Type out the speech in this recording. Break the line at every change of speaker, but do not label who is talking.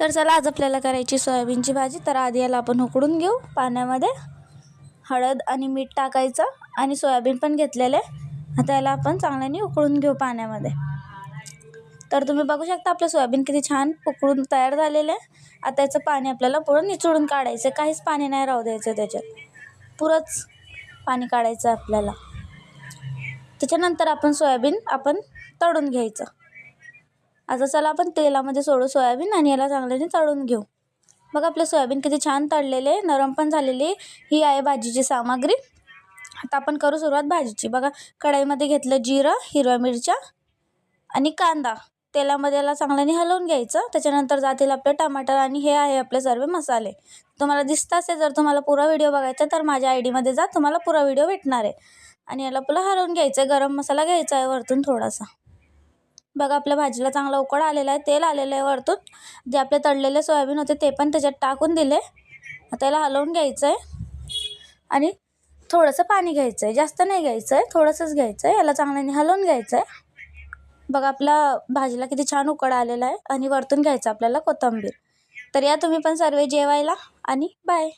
तर चला आज आपल्याला करायची सोयाबीनची भाजी। तर आधी याला आपण उकडून घेऊ पाण्यामध्ये। हळद आणि मीठ टाकायचं आणि सोयाबीन पण घेतलेले। आता याला आपण चांगल्याने उकळून घेऊ पाण्यामध्ये। तर तुम्ही बघू शकता आपलं सोयाबीन किती छान उकळून तयार झालेलं आहे। आता याचं पाणी आपल्याला पूर्ण निचळून काढायचं, काहीच पाणी नाही राहू द्यायचं त्याच्यात, पुरंच पाणी काढायचं आपल्याला। त्याच्यानंतर आपण सोयाबीन तळून घ्यायचं। आता चला आपण तेलामध्ये सोडू सोयाबीन आणि याला चांगल्याने तळून घेऊ। बघा आपले सोयाबीन किती छान तळलेले, नरम पण झालेले। ही आहे भाजीची सामग्री। आता आपण करू सुरुवात भाजीची। बघा कढईमध्ये घेतलं जिरं, हिरव्या मिरच्या आणि कांदा। तेलामध्ये याला चांगल्याने हलवून घ्यायचं। त्याच्यानंतर जातील आपले टमाटर आणि हे आहे आपले सर्व मसाले। तुम्हाला दिसत असेल, जर तुम्हाला पुरा व्हिडिओ बघायचा तर माझ्या आयडी मध्ये जा, तुम्हाला पुरा व्हिडिओ भेटणार आहे। आणि याला पुन्हा हलवून घ्यायचं। गरम मसाला घ्यायचा आहे वरतून थोडासा। बघा आपल्या भाजीला चांगला उकळ आलेला आहे, तेल आलेलं आहे वरतून। जे आपले तळलेले सोयाबीन होते ते पण त्याच्यात टाकून दिले। आता याला हलवून घ्यायचं आहे आणि थोडंसं पाणी घ्यायचं आहे, जास्त नाही घ्यायचं आहे, थोडंसंच घ्यायचं आहे। याला चांगल्याने हलवून घ्यायचं आहे। बघा आपल्या भाजीला किती छान उकळ आलेला आहे आणि वरतून घ्यायचं आपल्याला कोथिंबीर। तर या तुम्ही पण सर्व जेवायला आणि बाय।